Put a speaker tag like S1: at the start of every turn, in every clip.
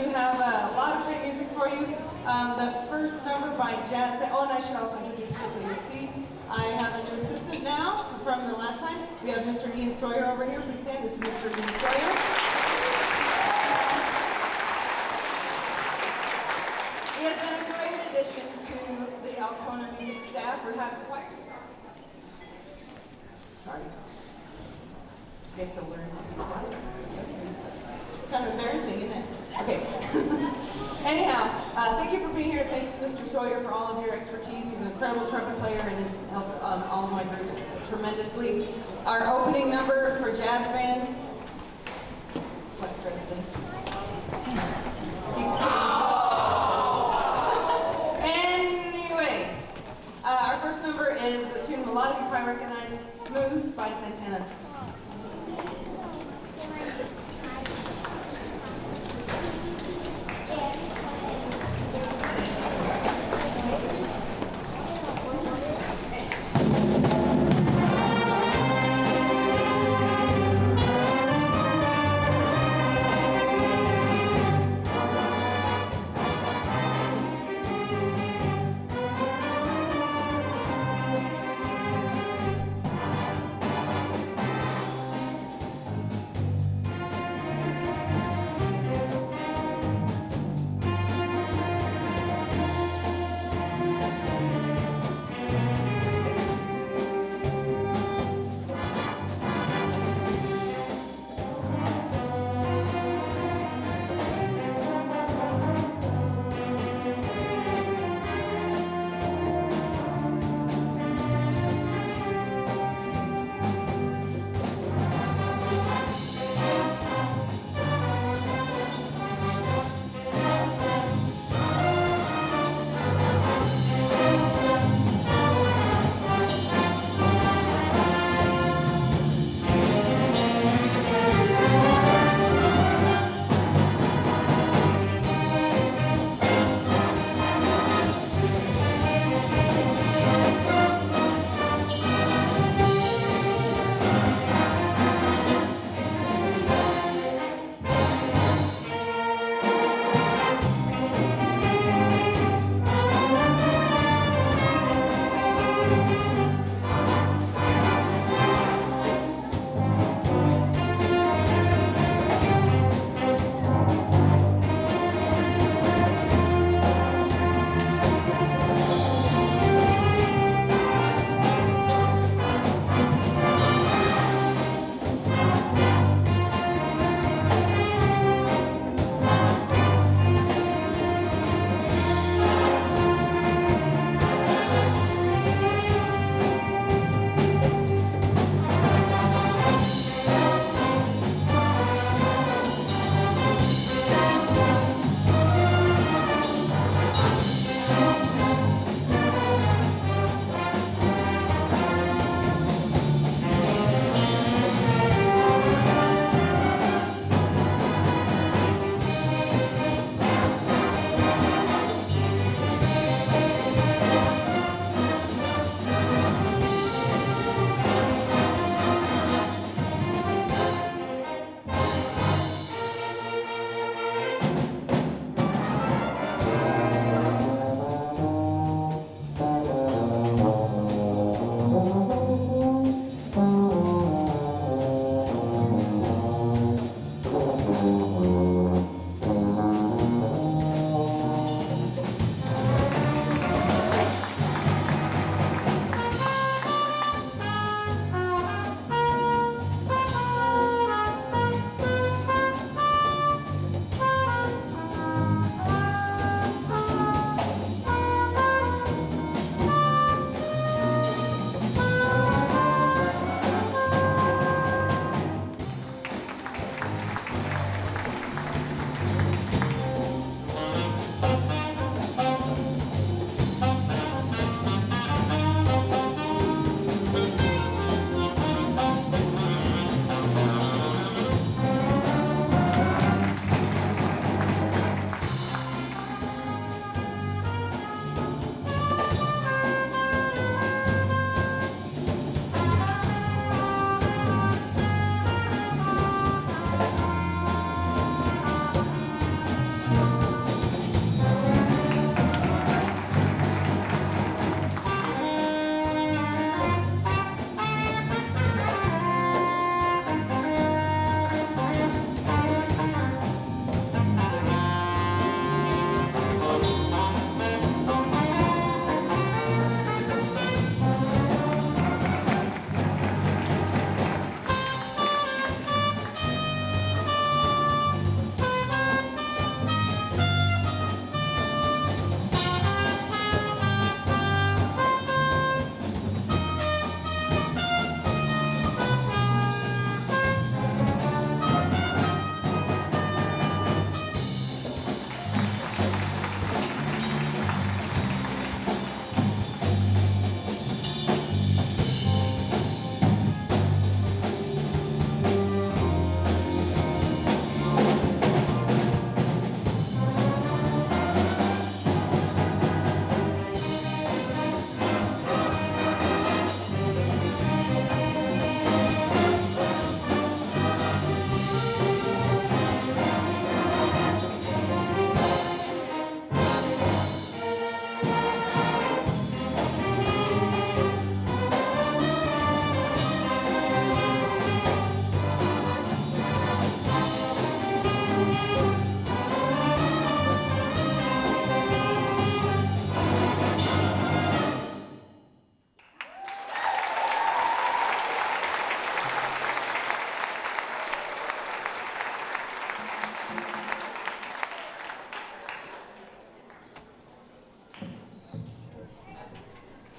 S1: do have a lot of great music for you. The first number by Jazz Band. Oh, and I should also introduce quickly. You see, I have a new assistant now from the last time. We have Mr. Ian Sawyer over here. Please stand. This is Mr. Ian Sawyer. He has been a great addition to the Altona music staff. We're having quite. Sorry. You have to learn to be quiet. It's kind of embarrassing, isn't it? Okay. Anyhow, thank you for being here. Thanks, Mr. Sawyer, for all of your expertise. He's an incredible trumpet player and has helped all of my groups tremendously. Our opening number for Jazz Band. What, Preston? Anyway, our first number is a tune a lot of you probably recognize, Smooth by Santana.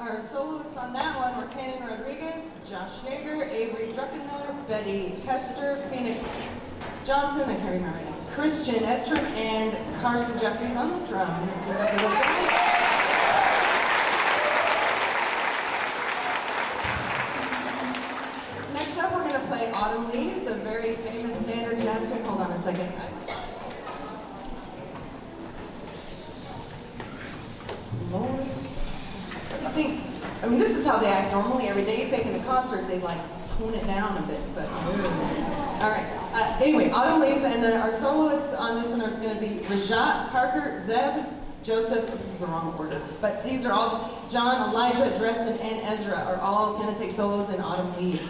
S1: Our soloists on that one were Cannon Rodriguez, Josh Yeager, Avery Druckenmiller, Betty Kester, Phoenix Johnson, I can't remember now, Christian Edstrom, and Carson Jeffries on the drum. Give it up for those guys. Next up, we're going to play Autumn Leaves, a very famous standard jazz tune. Hold on a second. Lord. I mean, this is how they act normally every day. You think in a concert, they like tone it down a bit, but all right. Anyway, Autumn Leaves, and our soloists on this one is going to be Rajat, Parker, Zeb, Joseph. This is the wrong order, but these are all John, Elijah, Dresden, and Ezra are all going to take solos in Autumn Leaves.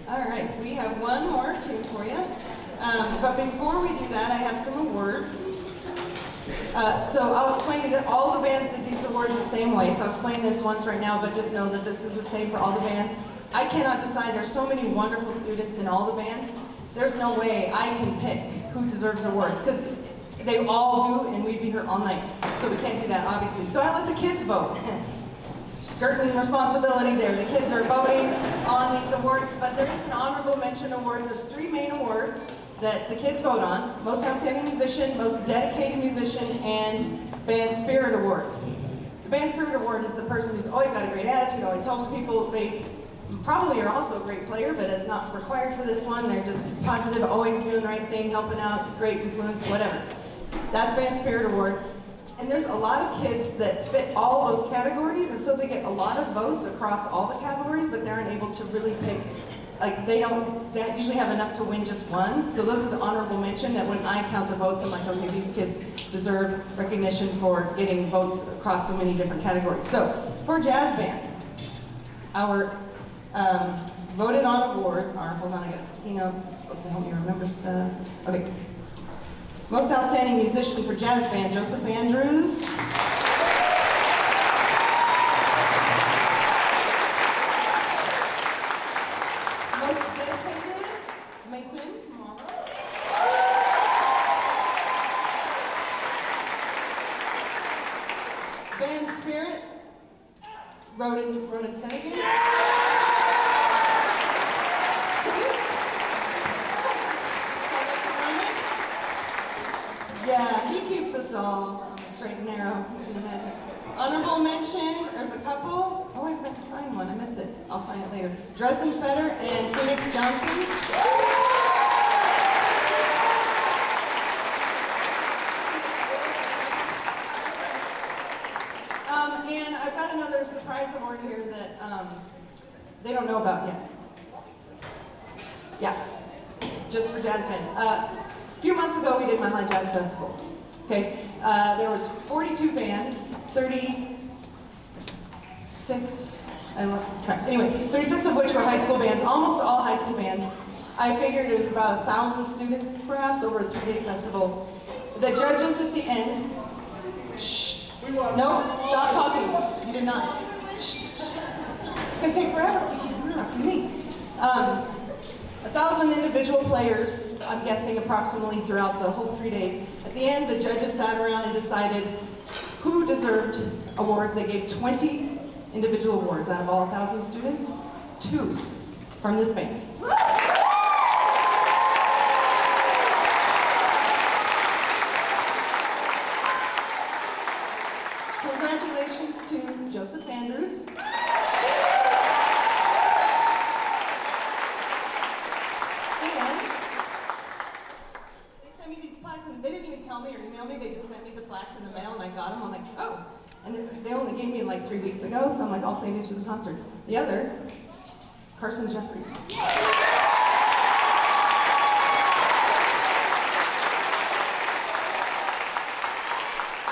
S1: All right, we have one more tune for you. But before we do that, I have some awards. So I'll explain that all the bands did these awards the same way. So I'll explain this once right now, but just know that this is the same for all the bands. I cannot decide. There's so many wonderful students in all the bands. There's no way I can pick who deserves awards, because they all do, and we'd be here all night. So we can't do that, obviously. So I let the kids vote. Skirting responsibility there. The kids are voting on these awards, but there is an honorable mention awards. There's 3 main awards that the kids vote on: Most Outstanding Musician, Most Dedicated Musician, and Band Spirit Award. The Band Spirit Award is the person who's always got a great attitude, always helps people. They probably are also a great player, but it's not required for this one. They're just positive, always doing the right thing, helping out, great influence, whatever. That's Band Spirit Award. And there's a lot of kids that fit all those categories, and so they get a lot of votes across all the categories, but they aren't able to really pick, like they usually have enough to win just one. So those are the honorable mention that when I count the votes, I'm like, okay, these kids deserve recognition for getting votes across so many different categories. So for jazz band, our voted on awards are, hold on, I got a sticky note, it's supposed to help me remember stuff. Okay. Most Outstanding Musician for Jazz Band, Joseph Andrews. Most Dedicated, Mason Morrow. Band Spirit, Ronan Senegan. Yeah, he keeps us all on the straight and narrow, you can imagine. Honorable mention, there's a couple. Oh, I forgot to sign one, I missed it. I'll sign it later. Dresden Fetter and Phoenix Johnson. And I've got another surprise award here that they don't know about yet. Yeah, just for jazz band. A few months ago, we did My Live Jazz Festival. Okay, there was 42 bands, 36, I lost track. Anyway, 36 of which were high school bands, almost all high school bands. I figured it was about 1,000 students, perhaps, over a 3-day festival. The judges at the end, shh, no, stop talking. You did not. Shh, shh. It's gonna take forever. You're interrupting me. 1,000 individual players, I'm guessing approximately throughout the whole 3 days. At the end, the judges sat around and decided who deserved awards. They gave 20 individual awards out of all 1,000 students, 2 from this band. Congratulations to Joseph Andrews. They didn't even tell me or email me, they just sent me the plaques in the mail and I got them. I'm like, oh. And they only gave me like 3 weeks ago, so I'm like, I'll save these for the concert. The other, Carson Jeffries. I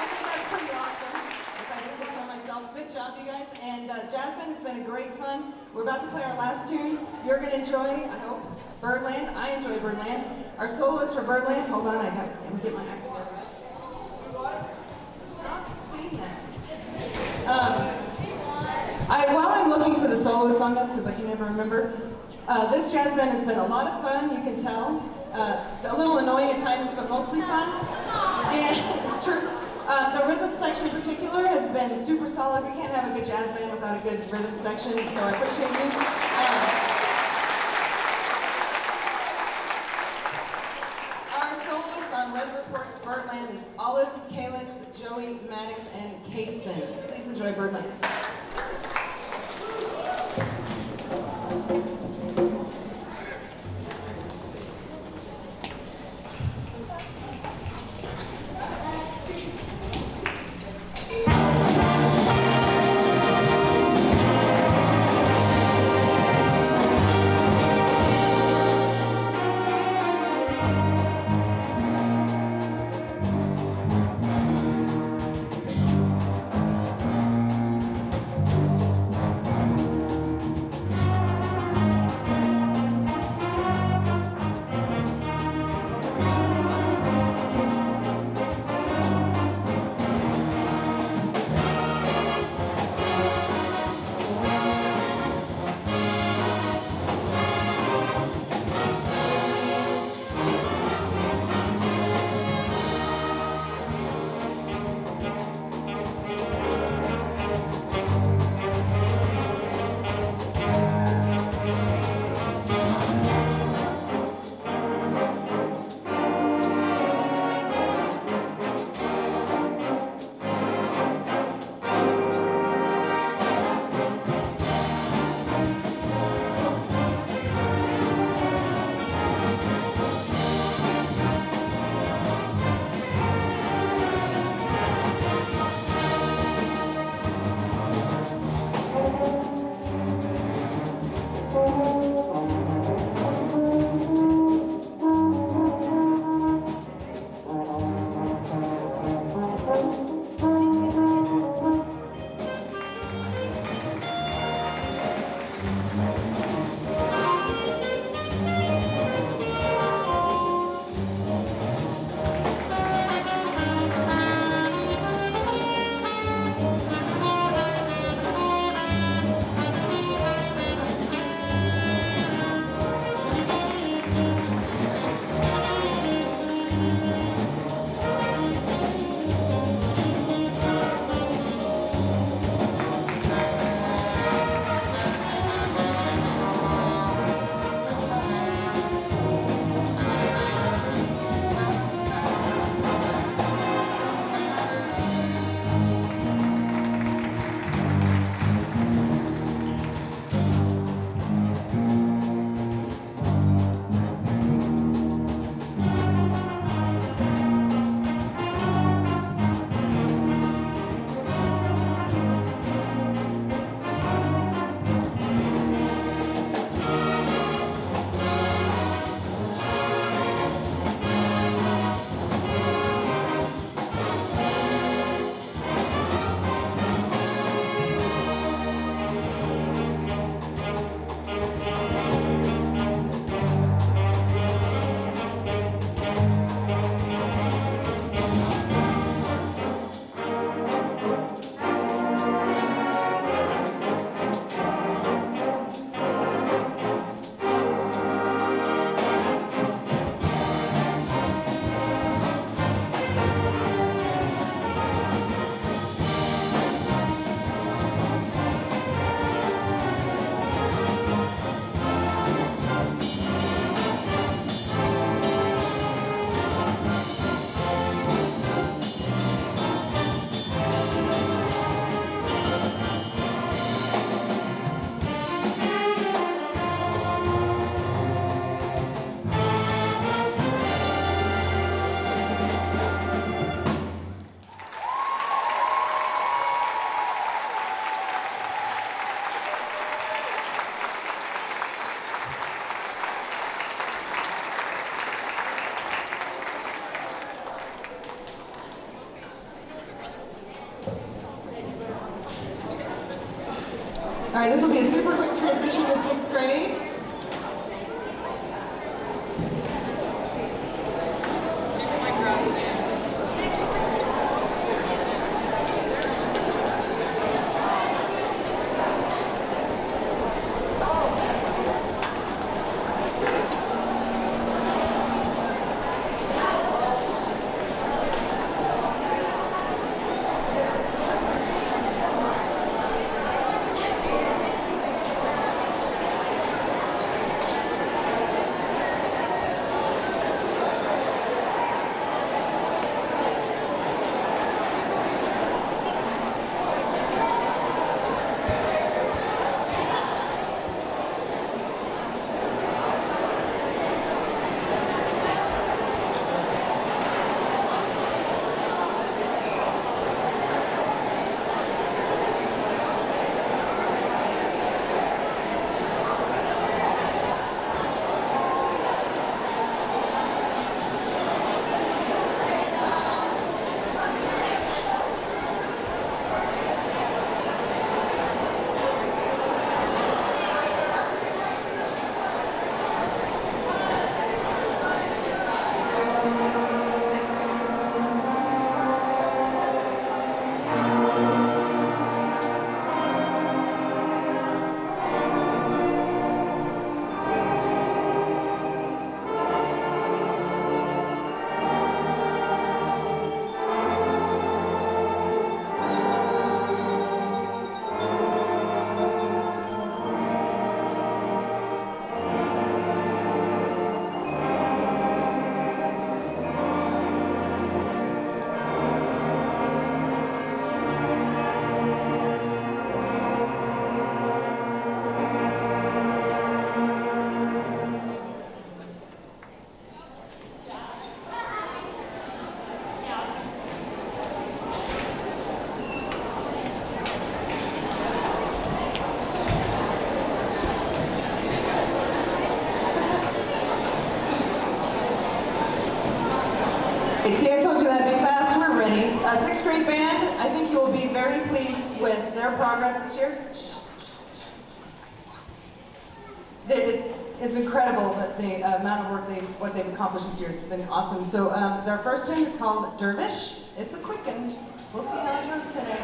S1: think that's pretty awesome, if I just say so myself. Good job, you guys. And jazz band has been a great fun. We're about to play our last tune. You're going to enjoy, I hope, Birdland. I enjoy Birdland. Our soloist for Birdland, hold on, I'm gonna get my act together. Stop saying that. While I'm looking for the soloist on this, because I can never remember, this jazz band has been a lot of fun, you can tell. A little annoying at times, but mostly fun. And it's true. The rhythm section in particular has been super solid. We can't have a good jazz band without a good rhythm section, so I appreciate you. Weather Reports Birdland is Olive, Calix, Joey, Maddox, and Kaysen. Please enjoy Birdland. See, I told you that'd be fast. We're ready. Sixth grade band, I think you'll be very pleased with their progress this year. It's incredible that the amount of work what they've accomplished this year has been awesome. So their first tune is called Dervish. It's a quick one. We'll see how it goes today.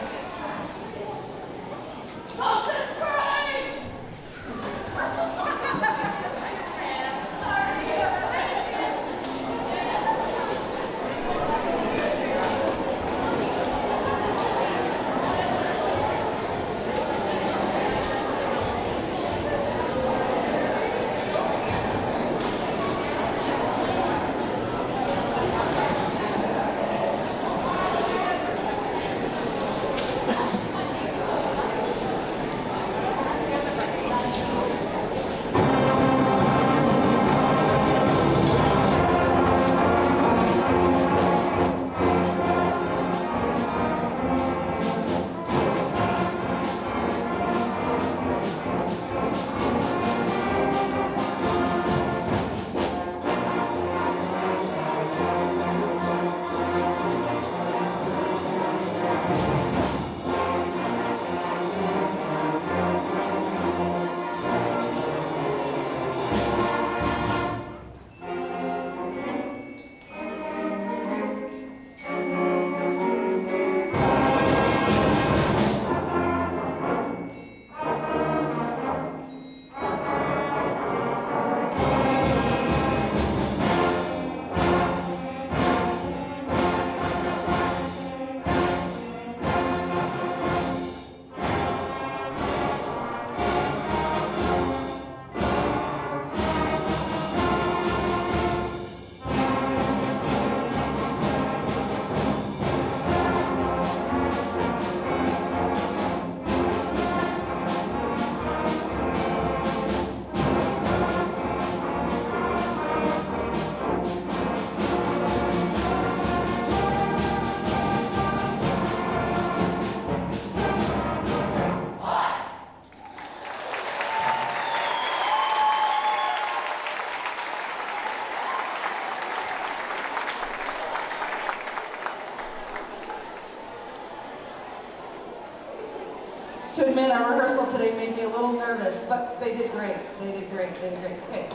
S1: To admit, our rehearsal today made me a little nervous, but they did great. They did great. They did great. Okay.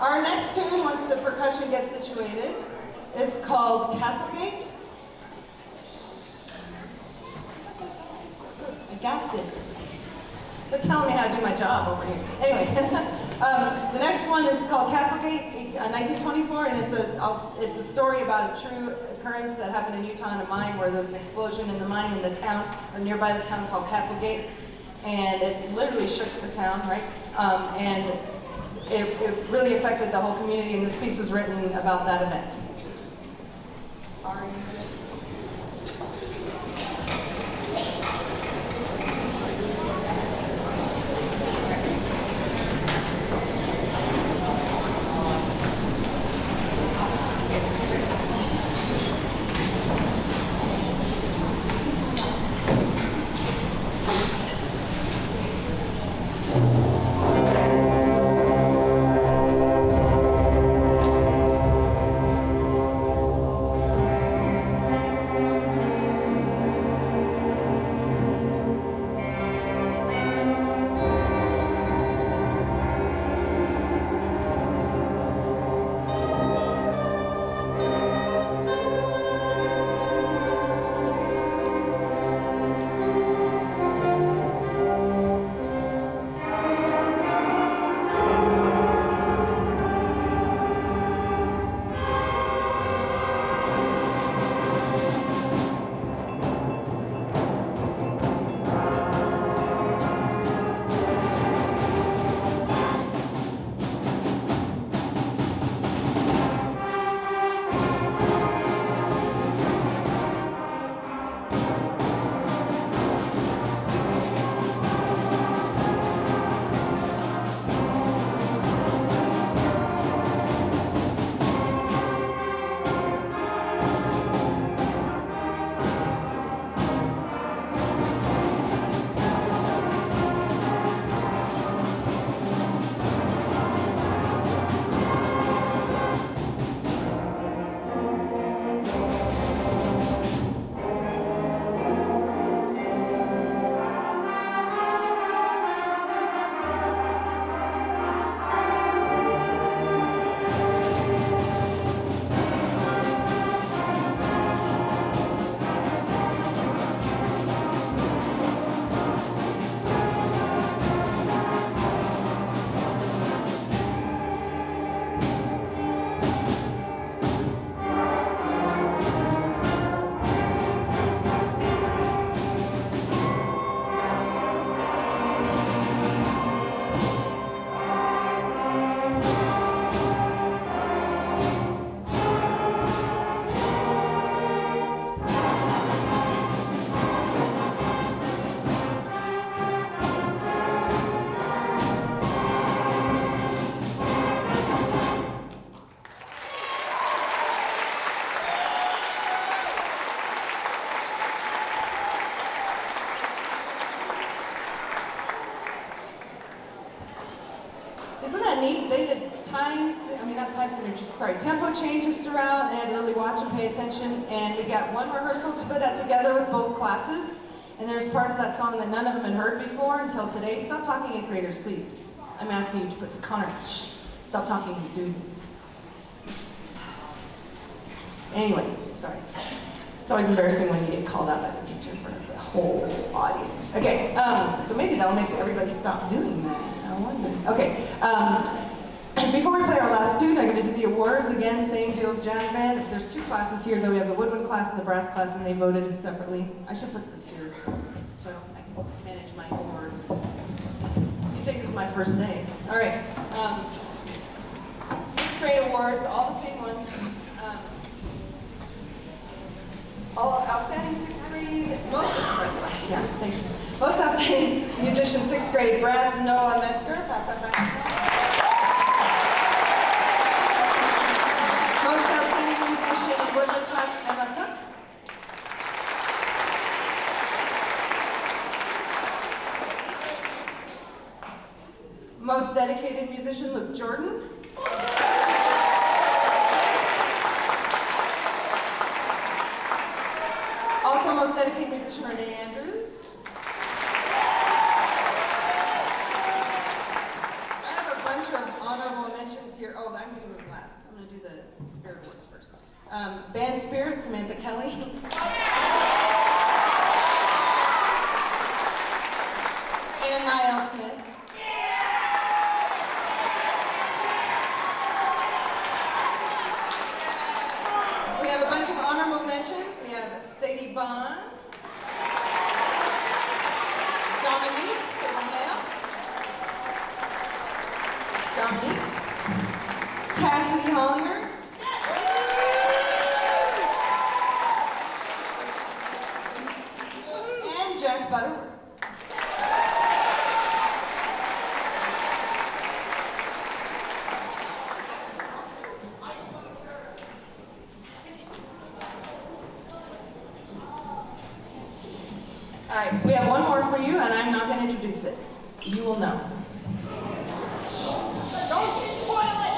S1: Our next tune, once the percussion gets situated, is called Castlegate. I got this. They're telling me how to do my job over here. Anyway, the next one is called Castlegate, 1924, and it's a story about a true occurrence that happened in Utah in a mine where there was an explosion in the mine in the town, or nearby the town called Castlegate, and it literally shook the town, right? And it really affected the whole community, and this piece was written about that event. Are you ready? Isn't that neat? They did tempo changes throughout, and really watch and pay attention. And we got one rehearsal to put that together with both classes. And there's parts of that song that none of them had heard before until today. Stop talking, 8th graders, please. I'm asking you to put Connor. Shh. Stop talking, dude. Anyway, sorry. It's always embarrassing when you get called out by the teacher in front of the whole audience. Okay, so maybe that'll make everybody stop doing that. I wonder. Okay, before we play our last tune, I'm going to do the awards again, St. Fields Jazz Band. There's 2 classes here, though. We have the woodwind class and the brass class, and they voted separately. I should put this here so I can manage my awards. You think this is my first day? All right. 6th grade awards, all the same ones. All outstanding 6th grade, most outstanding musician 6th grade, brass, Noah Metzger. Pass that back. Most outstanding musician in woodwind class, Emma Cook. Most dedicated musician, Luke Jordan. Also, most dedicated musician, Renee Andrews. I have a bunch of honorable mentions here. Oh, I'm going to do this last. I'm going to do the Spirit Awards first. Band Spirit, Samantha Kelly. And Niall Smith. We have a bunch of honorable mentions. We have Sadie Bond, Dominique, Cassidy Hollinger, and Jack Butterworth. All right, we have one more for you, and I'm not going to introduce it. You will know. Don't spoil it!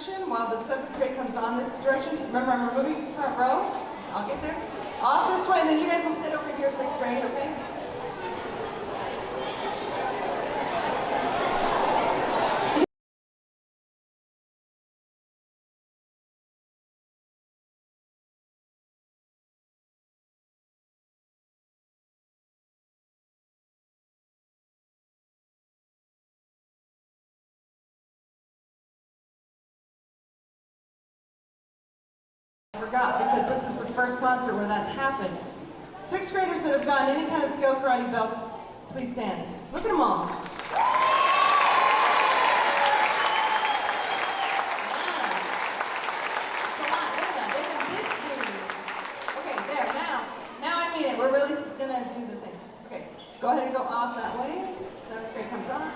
S1: direction while the 7th grade comes on this direction. Remember, I'm removing the front row. I'll get there. Off this way, and then you guys will sit over here, 6th grade, okay? I forgot, because this is the first concert where that's happened. 6th graders that have gotten any kind of skill karate belts, please stand. Look at them all. Okay, there, now I mean it. We're really gonna do the thing. Okay, go ahead and go off that way. 7th grade comes on.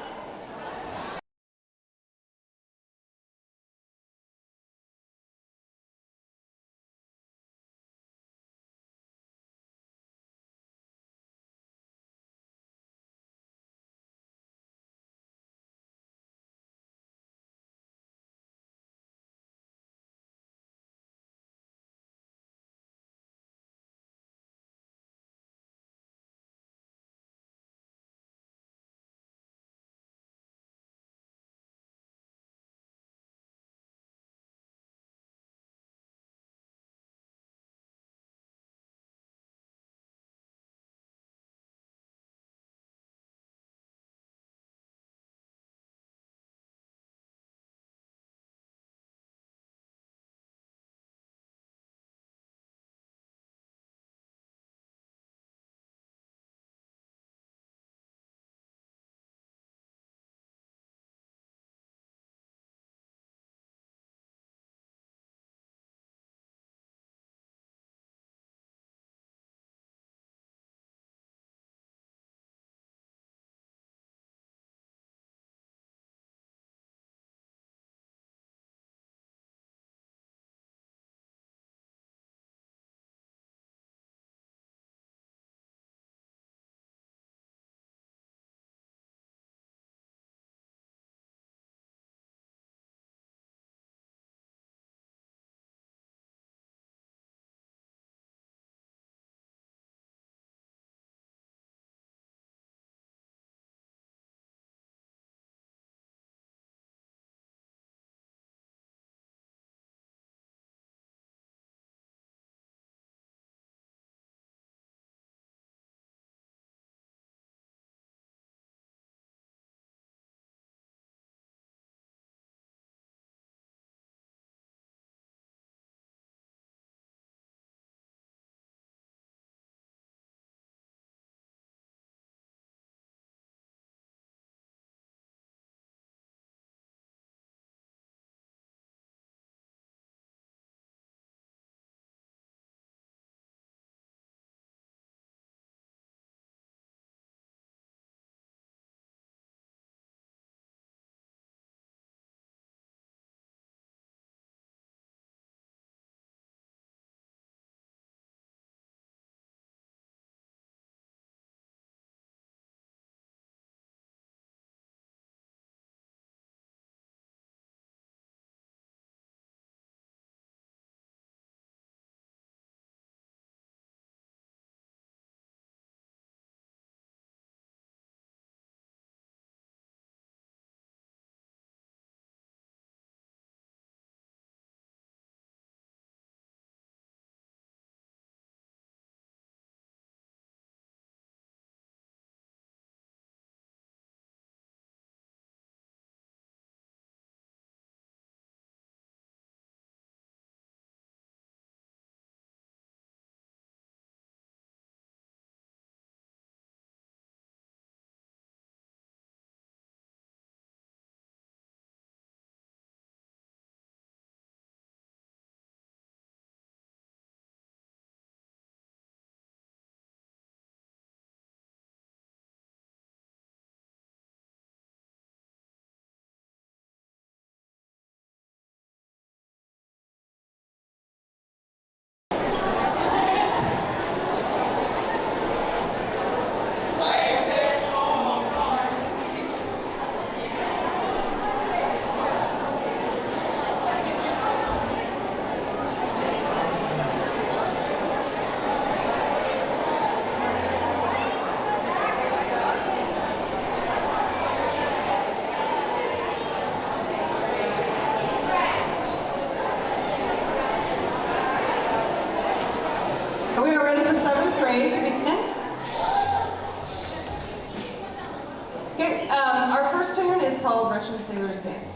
S1: called Russian Sailor's Dance.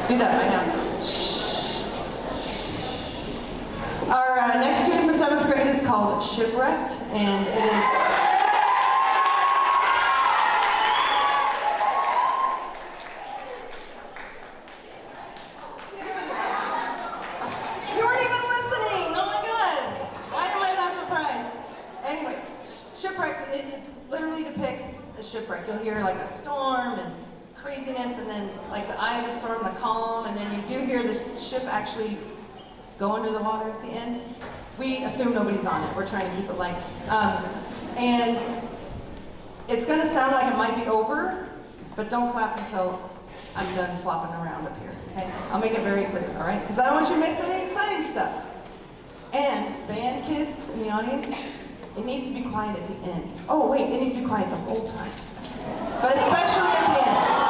S1: Do that right now. Shh. Our next tune for 7th grade is called Shipwrecked, and it is... You weren't even listening! Oh my god! Why am I not surprised? Anyway, Shipwrecked, it literally depicts a shipwreck. You'll hear like a storm and craziness, and then like the eye of the storm, the calm, and then you do hear the ship actually go under the water at the end. We assume nobody's on it. We're trying to keep it light. And it's going to sound like it might be over, but don't clap until I'm done flopping around up here. Okay? I'll make it very clear, all right? Because I don't want you to miss any exciting stuff. And band kids in the audience, it needs to be quiet at the end. Oh wait, it needs to be quiet the whole time, but especially at the end.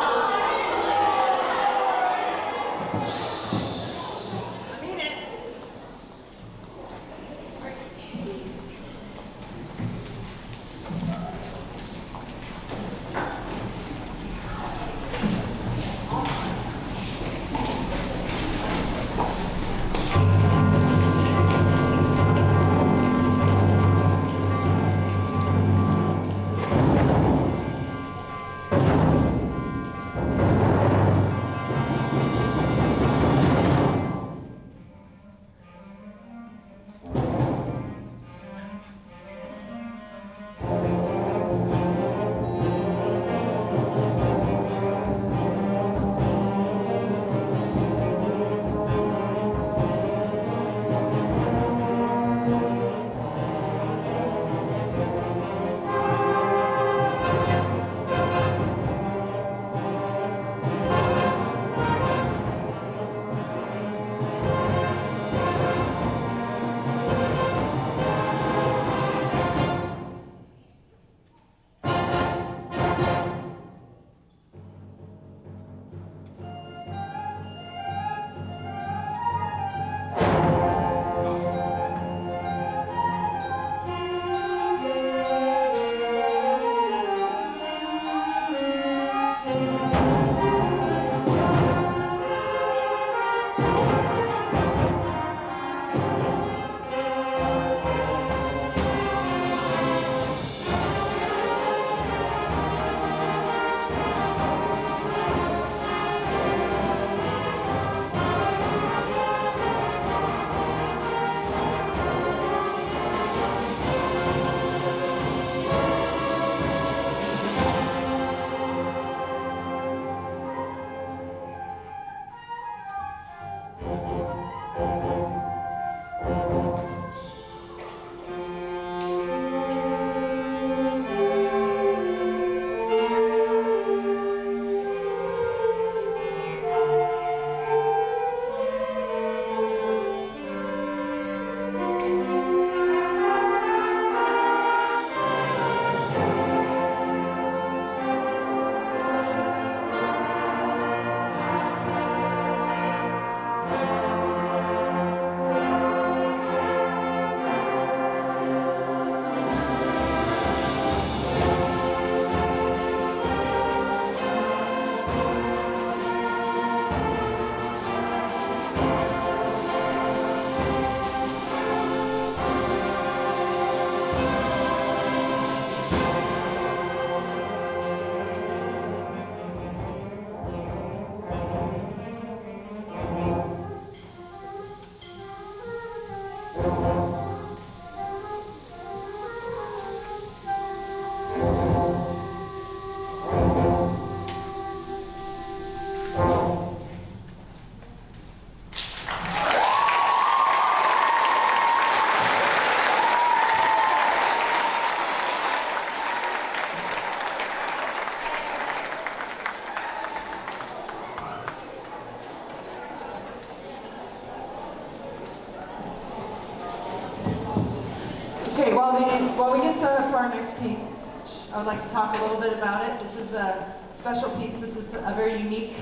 S1: Okay, while we get set up for our next piece, I would like to talk a little bit about it. This is a special piece. This is a very unique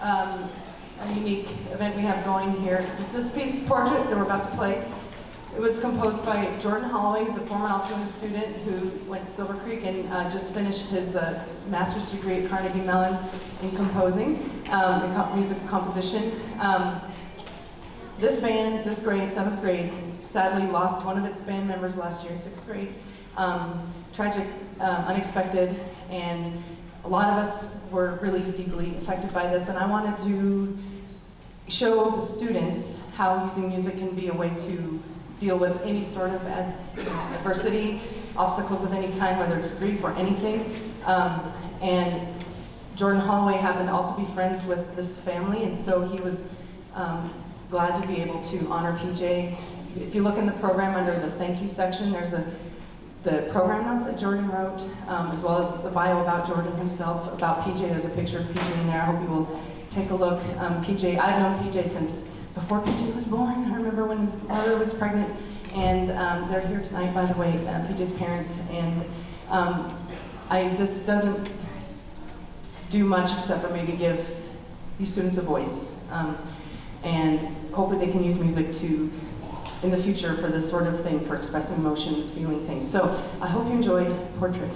S1: event we have going here. This piece, Portrait, that we're about to play, it was composed by Jordan Holloway, who's a former Altona student who went to Silver Creek and just finished his master's degree at Carnegie Mellon in composing, music composition. This band, this grade, 7th grade, sadly lost one of its band members last year in 6th grade. Tragic, unexpected, and a lot of us were really deeply affected by this, and I wanted to show the students how using music can be a way to deal with any sort of adversity, obstacles of any kind, whether it's grief or anything. And Jordan Holloway happened to also be friends with this family, and so he was glad to be able to honor PJ. If you look in the program under the thank you section, there's the program notes that Jordan wrote, as well as the bio about Jordan himself, about PJ. There's a picture of PJ in there. I hope you will take a look. PJ, I've known PJ since before PJ was born. I remember when his mother was pregnant, and they're here tonight, by the way, PJ's parents. And this doesn't do much except for maybe give these students a voice. And hopefully they can use music to, in the future, for this sort of thing, for expressing emotions, feeling things. So I hope you enjoy Portrait.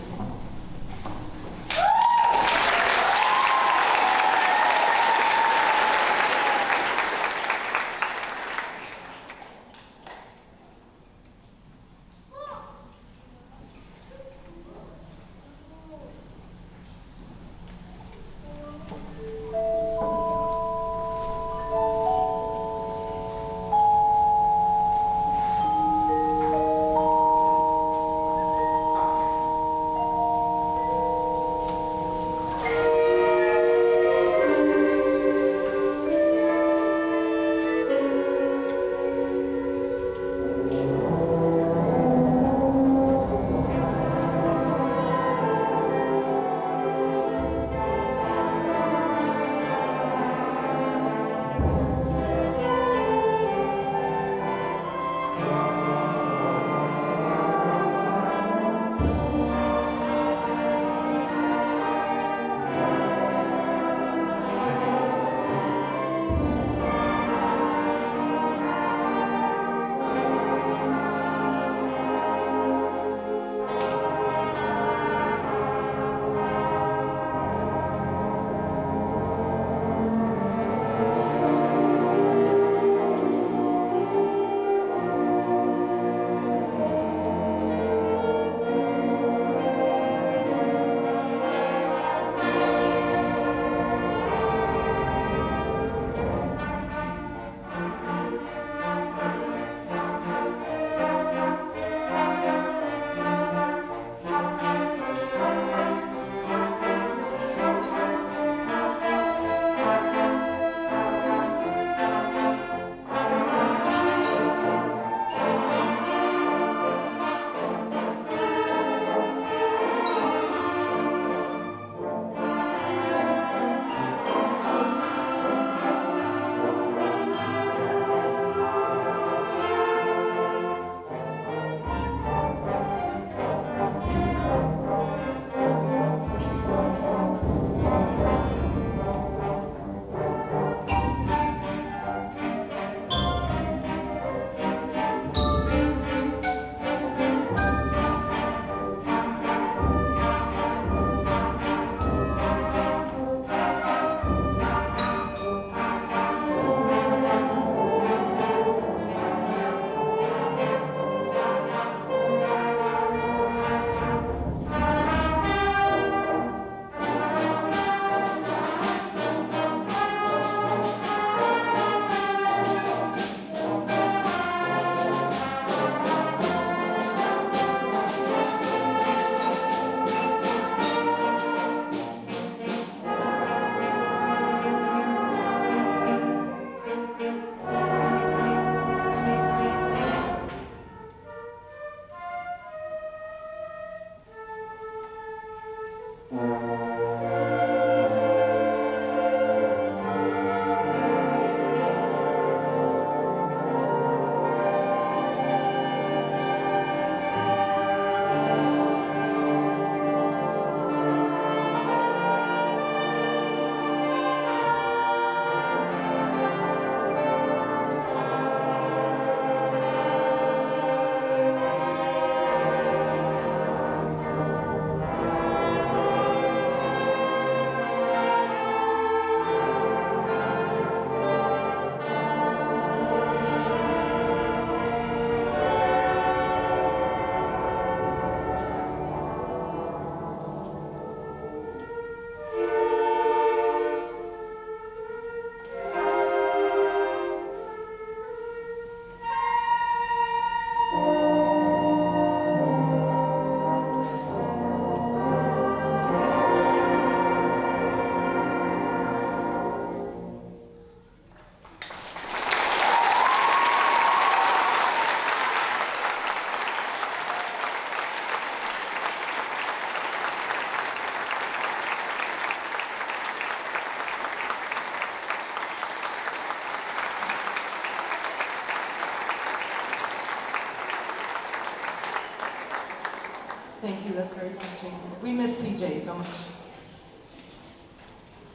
S1: Thank you, that's very touching. We miss PJ so much.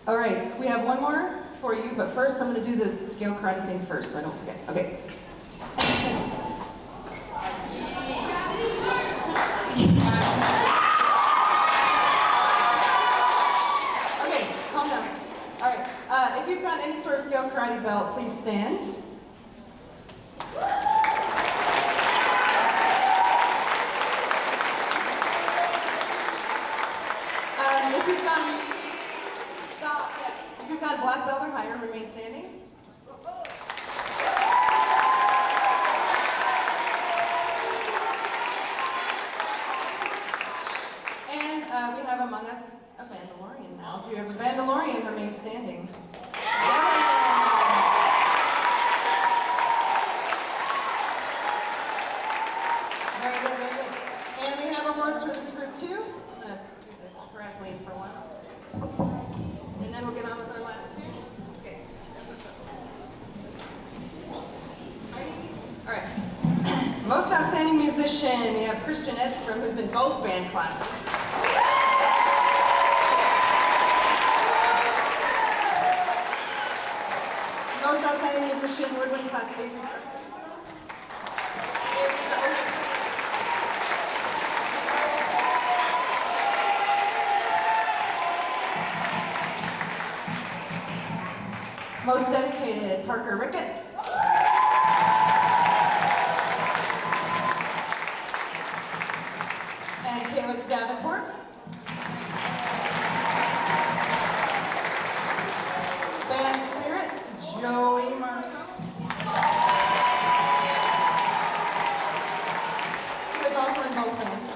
S1: All right, we have one more for you, but first I'm going to do the scale karate thing first, so I don't forget. Okay. Okay, calm down. All right, if you've got any sort of scale karate belt, please stand. If you've got, stop, yeah. If you've got black belt or higher, remain standing. And we have among us a Vandalorian now. If you have a Vandalorian, remain standing. Very good, very good. And we have awards for this group too. I'm going to do this correctly for once. And then we'll get on with our last two. Okay. All right. Most outstanding musician, we have Christian Edstrom, who's in both band classes. Most outstanding musician, woodwind class A. Most dedicated, Parker Rickett. And Felix Davenport. Band Spirit, Joey Marceau. He was also in both bands.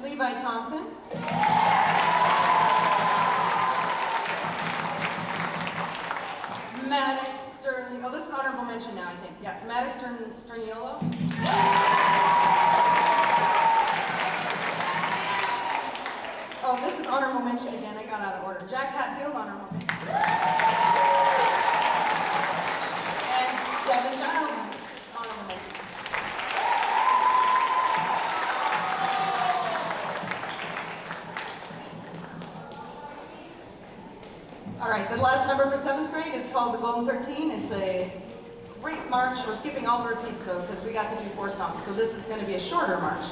S1: Levi Thompson. Maddox Sterling. Oh, this is honorable mention now, I think. Yeah, Maddox Sterniolo. Oh, this is honorable mention again. I got out of order. Jack Hatfield, honorable mention. And Devin Giles, honorable mention. All right, the last number for 7th grade is called the Golden 13. It's a great march. We're skipping all the repeats though, because we got to do 4 songs. So this is going to be a shorter march.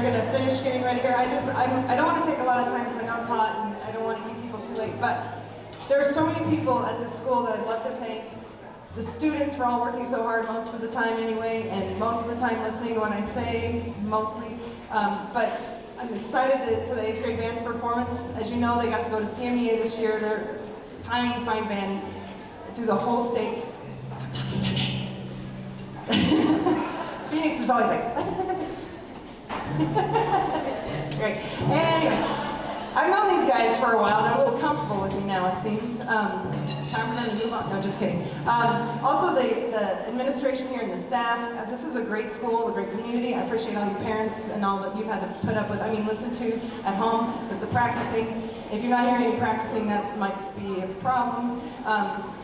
S1: they're going to finish getting ready here. I don't want to take a lot of time because I know it's hot and I don't want to keep people too late, but there are so many people at this school that I'd love to thank. The students for all working so hard most of the time anyway, and most of the time listening to what I say, mostly. But I'm excited for the 8th grade band's performance. As you know, they got to go to CMEA this year. They're fine band through the whole state. Stop talking. Phoenix is always like, that's it. Great. Anyway, I've known these guys for a while. They're a little comfortable with me now, it seems. Time for them to move on. No, just kidding. Also, the administration here and the staff. This is a great school, a great community. I appreciate all you parents and all that you've had to put up with. I mean, listen to at home with the practicing. If you're not hearing any practicing, that might be a problem.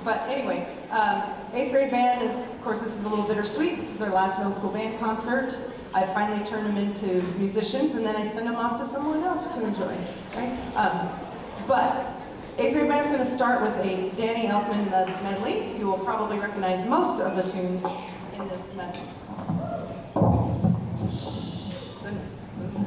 S1: But anyway, 8th grade band is, of course, this is a little bittersweet. This is their last middle school band concert. I finally turn them into musicians, and then I send them off to someone else to enjoy, right? But 8th grade band's going to start with a Danny Elfman medley. You will probably recognize most of the tunes in this medley. Goodness, it's moving.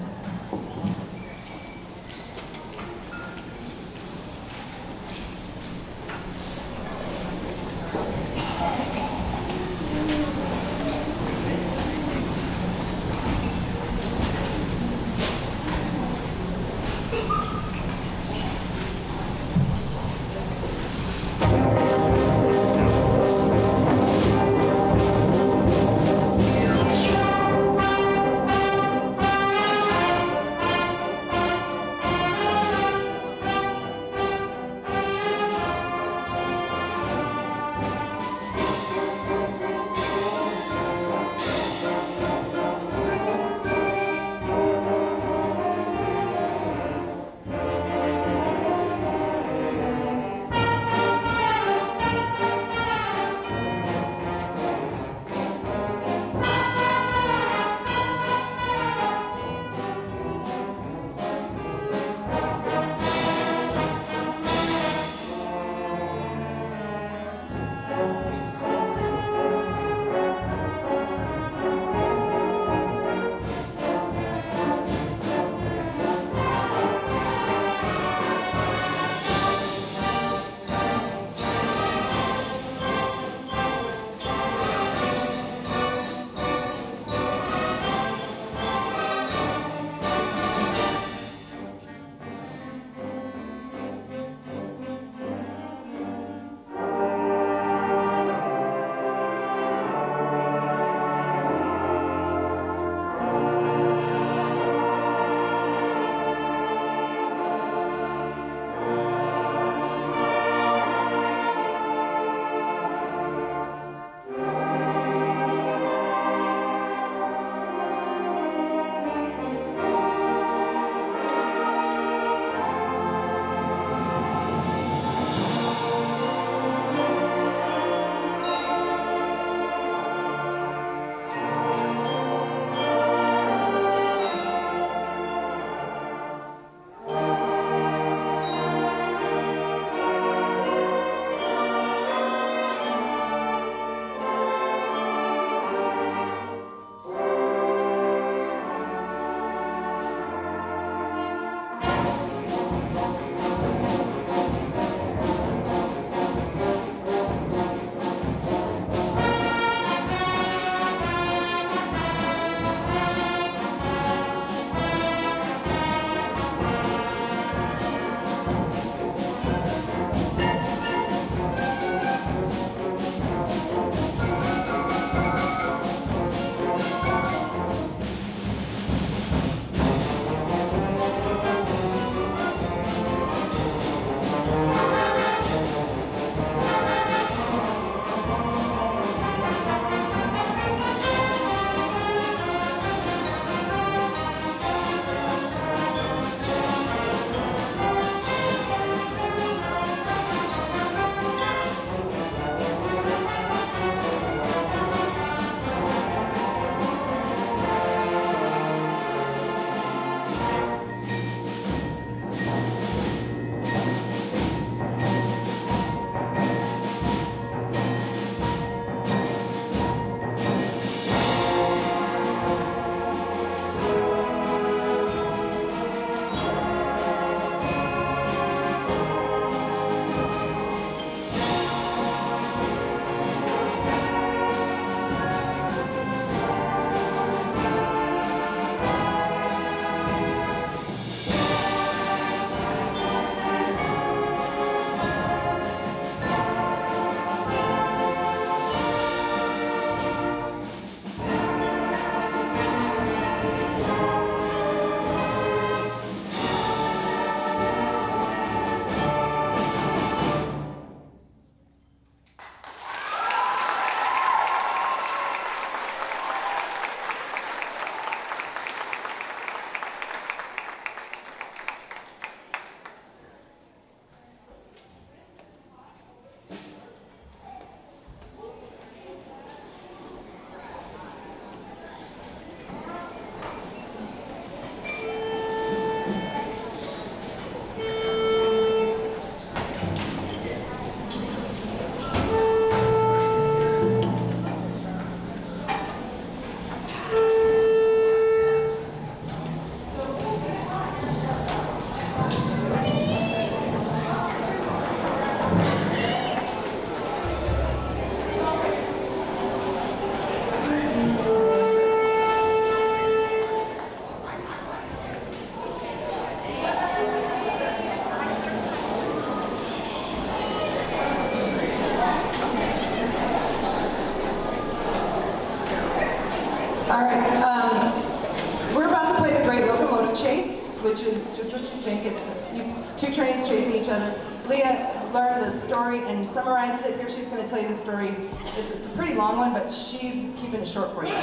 S1: All right, we're about to play the Great Locomotive Chase, which is just what you think. It's two trains chasing each other. Leah learned the story and summarized it. Here she's going to tell you the story. It's a pretty long one, but she's keeping it short for you.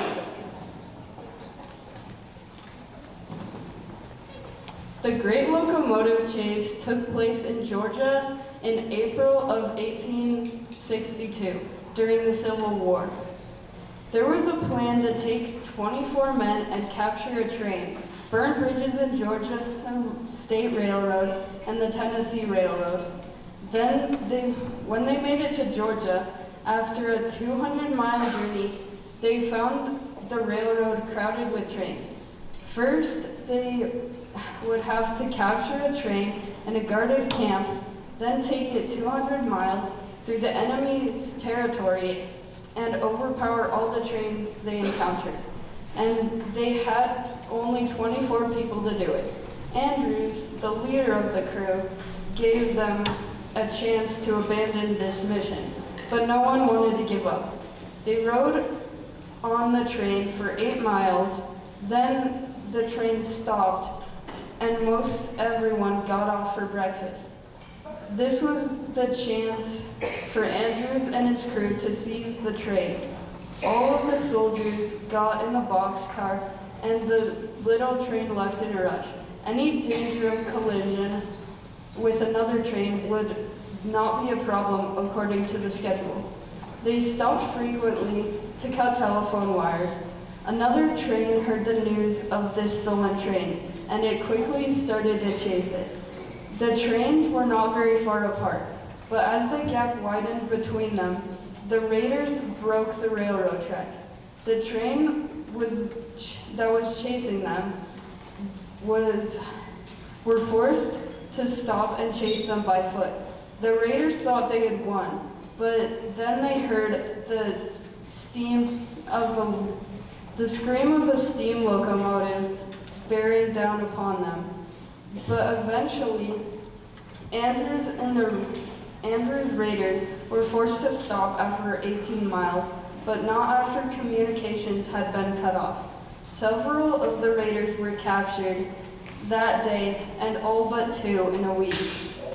S2: The Great Locomotive Chase took place in Georgia in April of 1862 during the Civil War. There was a plan to take 24 men and capture a train, burn bridges in Georgia State Railroad and the Tennessee Railroad. Then, when they made it to Georgia, after a 200-mile journey, they found the railroad crowded with trains. First, they would have to capture a train in a guarded camp, then take it 200 miles through the enemy's territory and overpower all the trains they encountered. And they had only 24 people to do it. Andrews, the leader of the crew, gave them a chance to abandon this mission, but no one wanted to give up. They rode on the train for 8 miles, then the train stopped, and most everyone got off for breakfast. This was the chance for Andrews and his crew to seize the train. All of the soldiers got in the boxcar, and the little train left in a rush. Any danger of collision with another train would not be a problem according to the schedule. They stopped frequently to cut telephone wires. Another train heard the news of this stolen train, and it quickly started to chase it. The trains were not very far apart, but as the gap widened between them, the raiders broke the railroad track. The train that was chasing them were forced to stop and chase them by foot. The raiders thought they had won, but then they heard the scream of a steam locomotive bearing down upon them. But eventually, Andrews' raiders were forced to stop after 18 miles, but not after communications had been cut off. Several of the raiders were captured that day, and all but 2 in a week.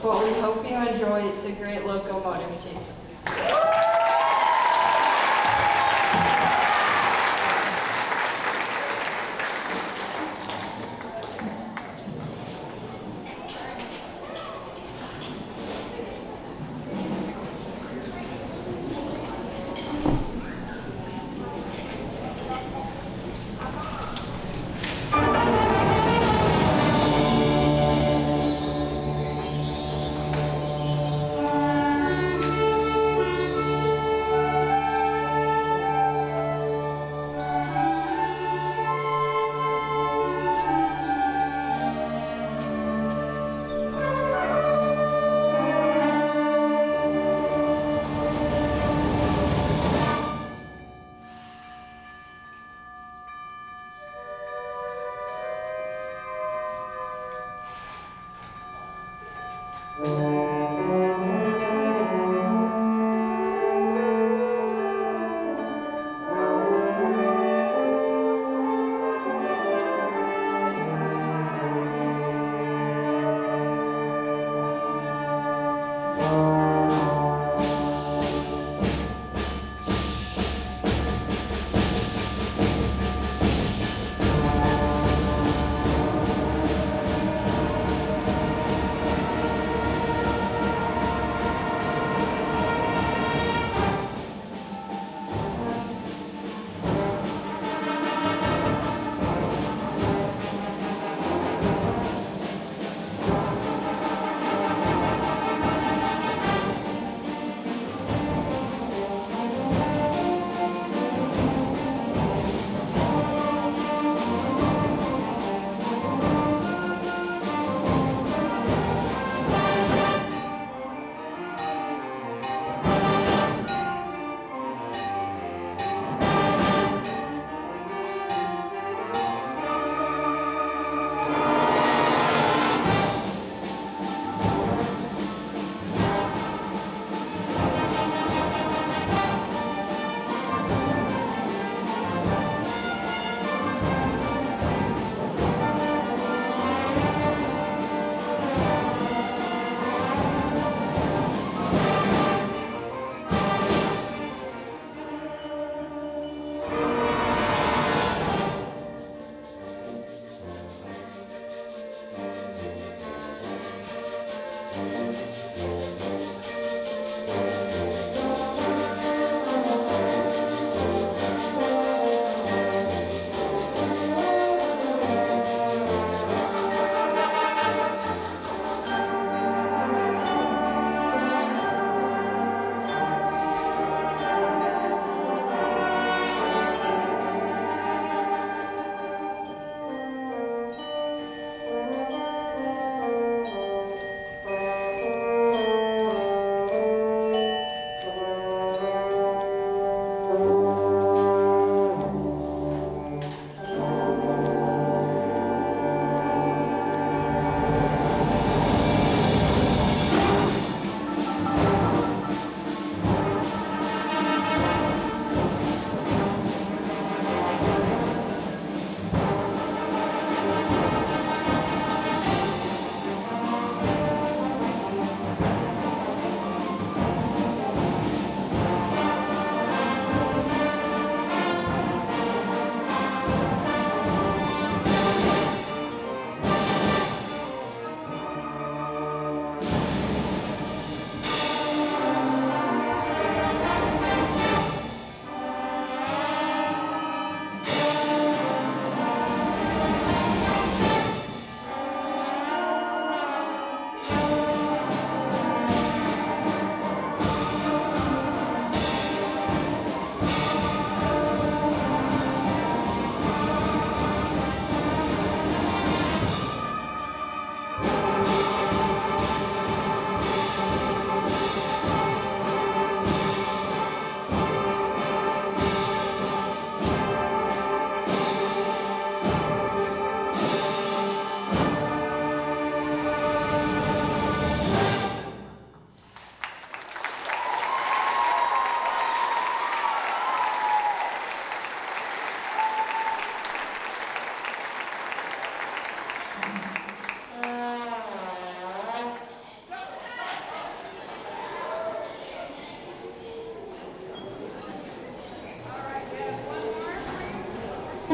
S2: But we hope you enjoy the Great Locomotive Chase.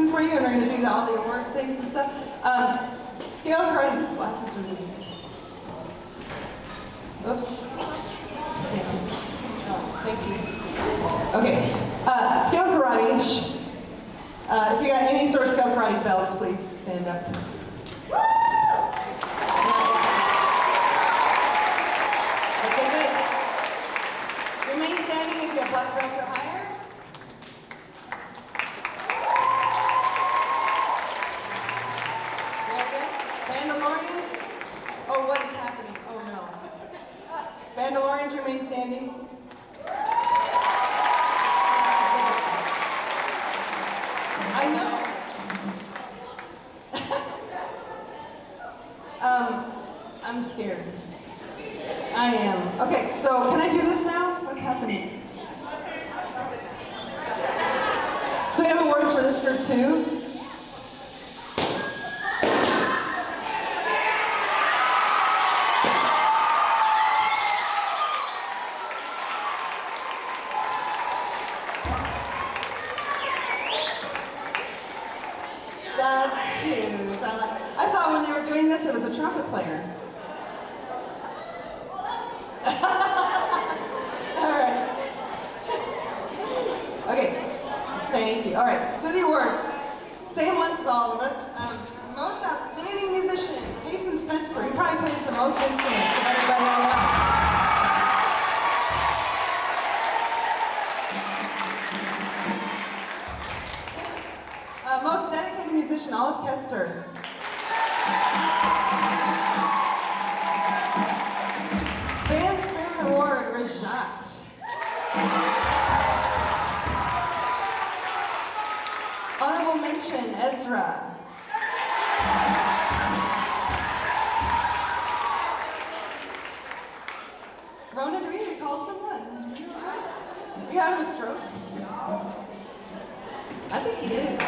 S1: question for you, and we're going to do all the awards things and stuff. Scale karate, whose glasses are these? Oops. Thank you. Oh, thank you. Okay. Scale karate. If you got any sort of scale karate belts, please stand up. Okay, good. Remain standing if you have black belts or higher. Very good. Mandalorians. Oh, what is happening? Oh no. Mandalorians remain standing. I know. I'm scared. I am. Okay, so can I do this now? What's happening? So we have awards for this group too. That's cute. I thought when they were doing this, it was a trumpet player. All right. Okay. Thank you. All right. So the awards. Same ones as all of us. Most outstanding musician, Jason Spencer. He probably plays the most instruments of everybody I know. Most dedicated musician, Olive Kester. Band Spirit Award, Rajat. Honorable mention, Ezra. Rona, do we need to call someone? You having a stroke? I think he is.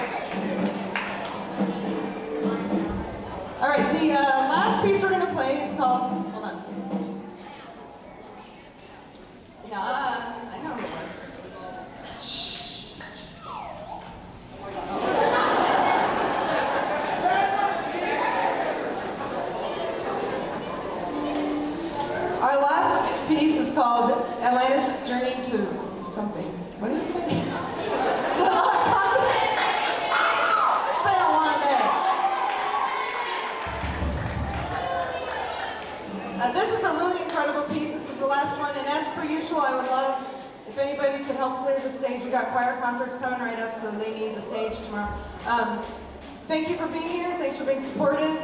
S1: All right, the last piece we're going to play is called, hold on. Nah, I know who it was. Shh. Our last piece is called Atlantis Journey to something. What did it say? To the lost continent. It's been a long day. This is a really incredible piece. This is the last one, and as per usual, I would love if anybody could help clear the stage. We got choir concerts coming right up, so they need the stage tomorrow. Thank you for being here. Thanks for being supportive.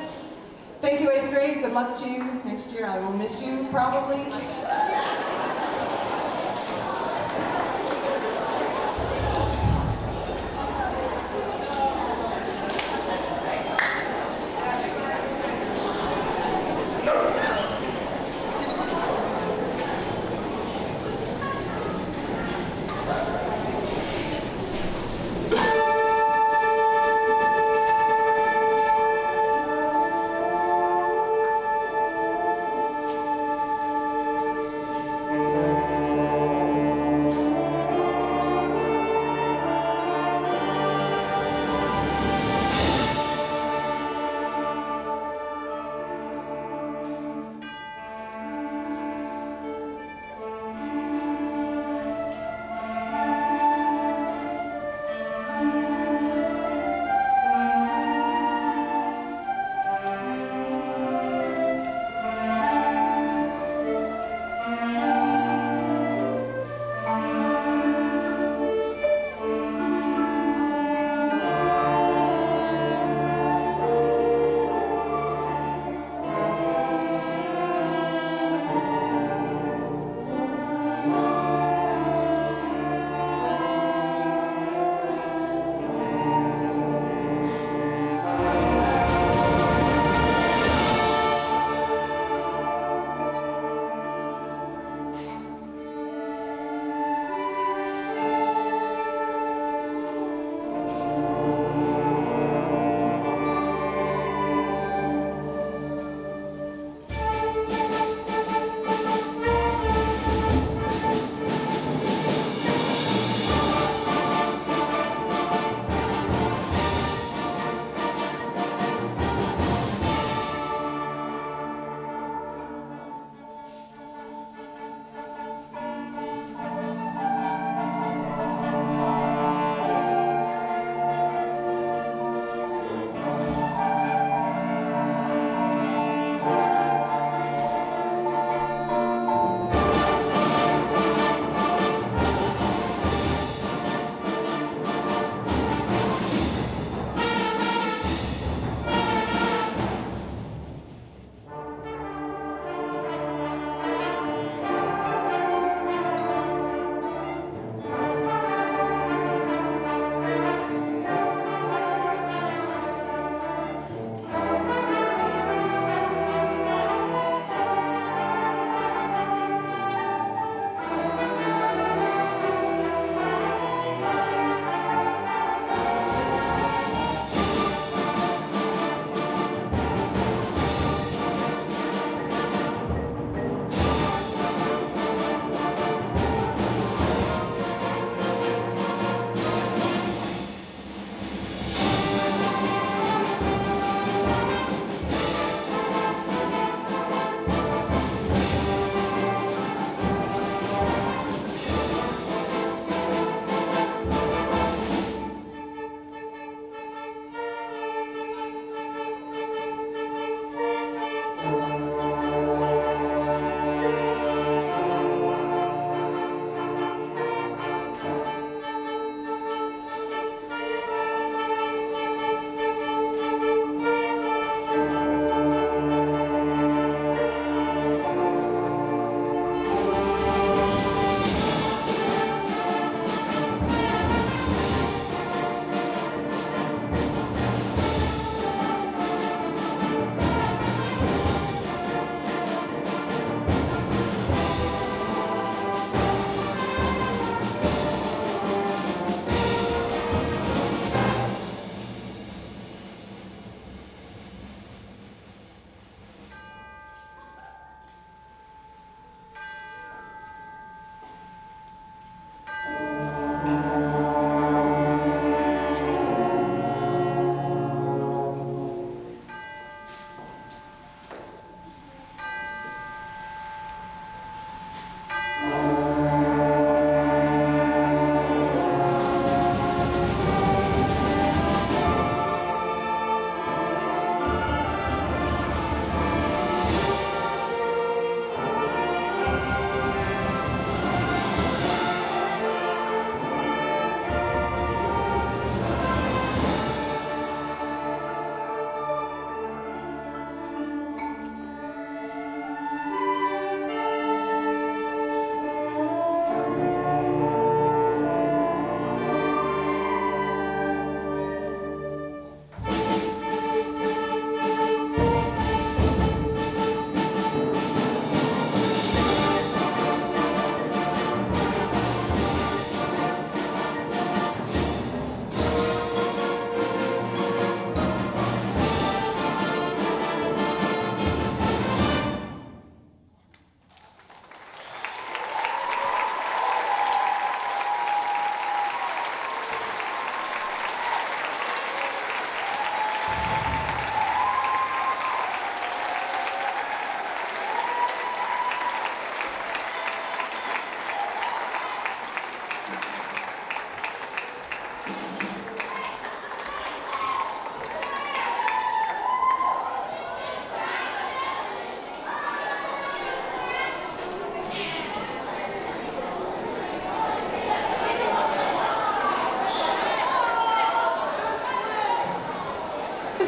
S1: Thank you, 8th grade. Good luck to you next year. I will miss you, probably.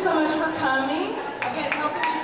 S1: so much for coming. Again, helping you